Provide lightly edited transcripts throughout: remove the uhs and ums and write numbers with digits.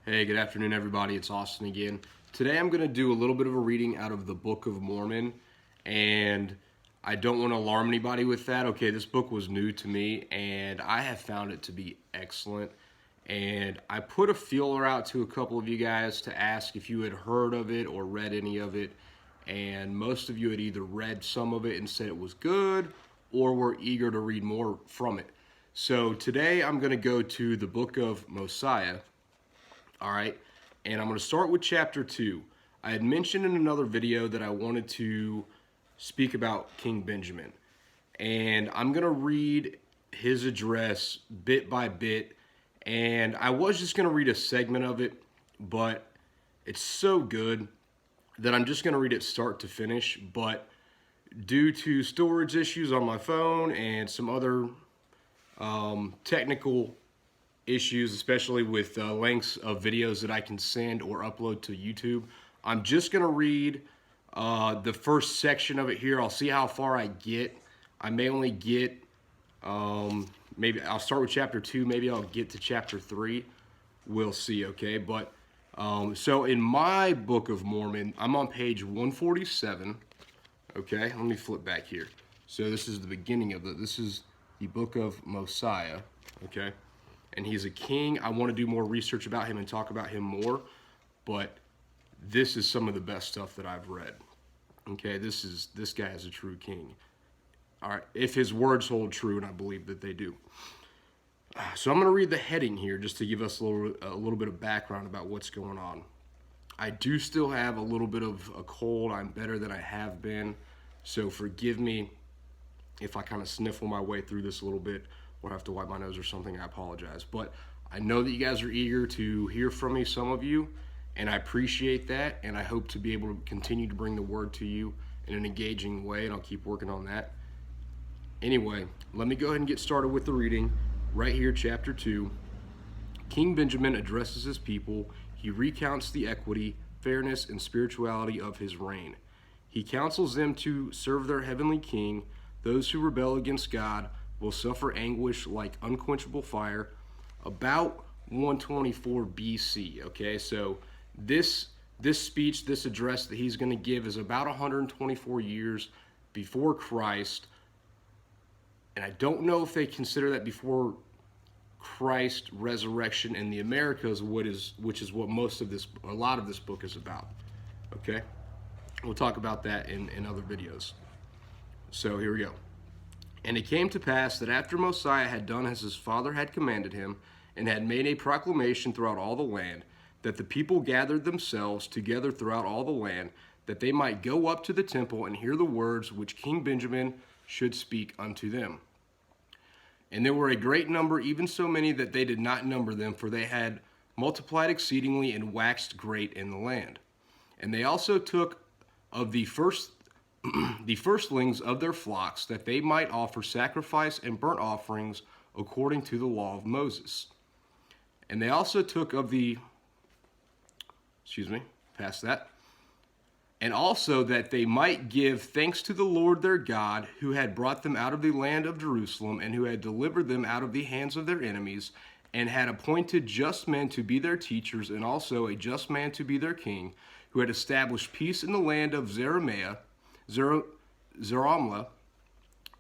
Hey, good afternoon, everybody. It's Austin again. Today I'm going to do a little bit of a reading out of the Book of Mormon, and I don't want to alarm anybody with that. Okay, this book was new to me, and I have found it to be excellent. And I put a feeler out to a couple of you guys to ask if you had heard of it or read any of it, and most of you had either read some of it and said it was good or were eager to read more from it. So today I'm going to go to the Book of Mosiah. All right, and I'm going to start with chapter 2. I had mentioned in another video that I wanted to speak about King Benjamin, and I'm going to read his address bit by bit, and I was just going to read a segment of it, but it's so good that I'm just going to read it start to finish, but due to storage issues on my phone and some other technical issues, especially with lengths of videos that I can send or upload to YouTube. I'm just going to read the first section of it here. I'll see how far I get. I may only get, maybe I'll start with chapter 2. Maybe I'll get to chapter 3. We'll see, okay? But, so in my Book of Mormon, I'm on page 147. Okay, let me flip back here. So this is the beginning of this is the Book of Mosiah, okay? And he's a king. I want to do more research about him and talk about him more, but this is some of the best stuff that I've read. Okay, this guy is a true king. All right, if his words hold true, and I believe that they do. So I'm going to read the heading here just to give us a little bit of background about what's going on. I do still have a little bit of a cold. I'm better than I have been, so forgive me if I kind of sniffle my way through this a little bit or have to wipe my nose or something. I apologize. But I know that you guys are eager to hear from me, some of you, and I appreciate that, and I hope to be able to continue to bring the word to you in an engaging way, and I'll keep working on that. Anyway, let me go ahead and get started with the reading. Right here, chapter 2. King Benjamin addresses his people. He recounts the equity, fairness, and spirituality of his reign. He counsels them to serve their heavenly king. Those who rebel against God will suffer anguish like unquenchable fire. About 124 BC. Okay, so this speech, this address that he's going to give is about 124 years before Christ. And I don't know if they consider that before Christ resurrection in the Americas, which is what a lot of this book is about. Okay, we'll talk about that in other videos. So here we go. And it came to pass that after Mosiah had done as his father had commanded him, and had made a proclamation throughout all the land, that the people gathered themselves together throughout all the land, that they might go up to the temple and hear the words which King Benjamin should speak unto them. And there were a great number, even so many that they did not number them, for they had multiplied exceedingly and waxed great in the land. And they also took of the firstlings of their flocks, that they might offer sacrifice and burnt offerings according to the law of Moses. And they also took of and also that they might give thanks to the Lord their God, who had brought them out of the land of Jerusalem, and who had delivered them out of the hands of their enemies, and had appointed just men to be their teachers, and also a just man to be their king, who had established peace in the land of Zarahemla,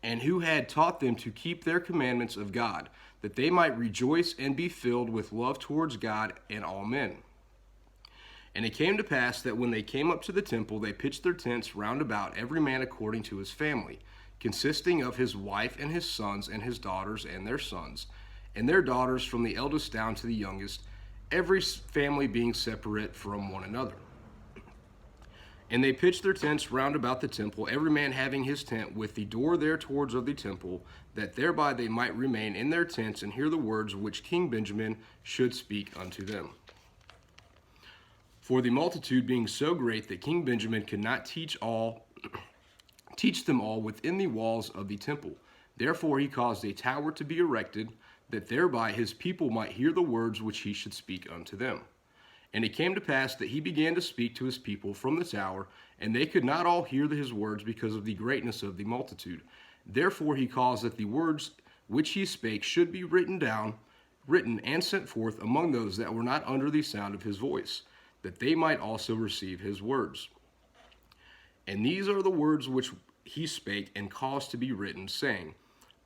and who had taught them to keep their commandments of God, that they might rejoice and be filled with love towards God and all men. And it came to pass that when they came up to the temple, they pitched their tents round about, every man according to his family, consisting of his wife and his sons and his daughters and their daughters from the eldest down to the youngest, every family being separate from one another. And they pitched their tents round about the temple, every man having his tent with the door there towards of the temple, that thereby they might remain in their tents and hear the words which King Benjamin should speak unto them. For the multitude being so great that King Benjamin could not teach them all within the walls of the temple. Therefore he caused a tower to be erected, that thereby his people might hear the words which he should speak unto them. And it came to pass that he began to speak to his people from the tower, and they could not all hear his words because of the greatness of the multitude. Therefore he caused that the words which he spake should be written written and sent forth among those that were not under the sound of his voice, that they might also receive his words. And these are the words which he spake and caused to be written, saying,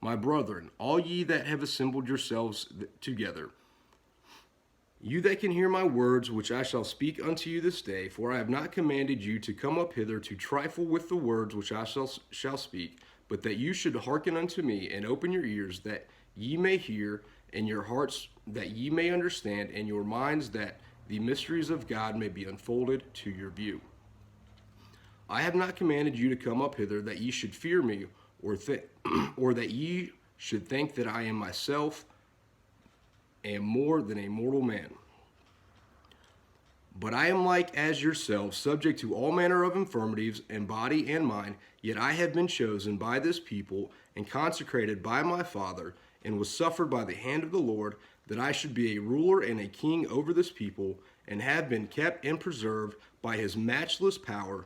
My brethren, all ye that have assembled yourselves together, you that can hear my words which I shall speak unto you this day, for I have not commanded you to come up hither to trifle with the words which I shall speak, but that you should hearken unto me, and open your ears, that ye may hear, and your hearts that ye may understand, and your minds that the mysteries of God may be unfolded to your view. I have not commanded you to come up hither that ye should fear me, or that ye should think that I am myself am more than a mortal man. But I am like as yourselves, subject to all manner of infirmities in body and mind, yet I have been chosen by this people and consecrated by my Father, and was suffered by the hand of the Lord, that I should be a ruler and a king over this people, and have been kept and preserved by his matchless power,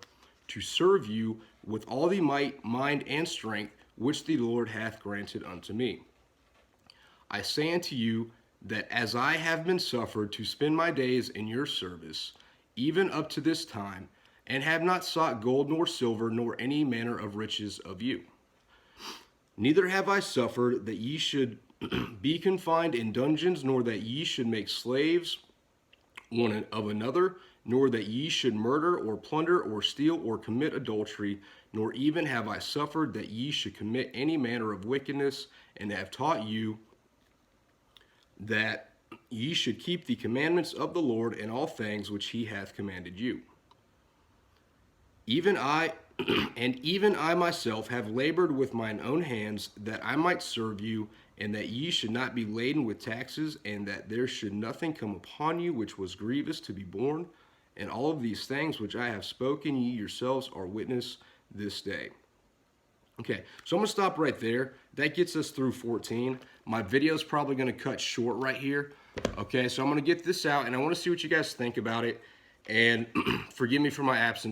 to serve you with all the might, mind, and strength which the Lord hath granted unto me. I say unto you, that as I have been suffered to spend my days in your service, even up to this time, and have not sought gold nor silver nor any manner of riches of you. Neither have I suffered that ye should be confined in dungeons, nor that ye should make slaves one of another, nor that ye should murder or plunder or steal or commit adultery, nor even have I suffered that ye should commit any manner of wickedness, and have taught you that ye should keep the commandments of the Lord in all things which he hath commanded you. Even I myself have labored with mine own hands, that I might serve you, and that ye should not be laden with taxes, and that there should nothing come upon you which was grievous to be borne. And all of these things which I have spoken, ye yourselves are witness this day. Okay, so I'm going to stop right there. That gets us through 14. My video is probably going to cut short right here. Okay, so I'm going to get this out, and I want to see what you guys think about it. And forgive me for my absence.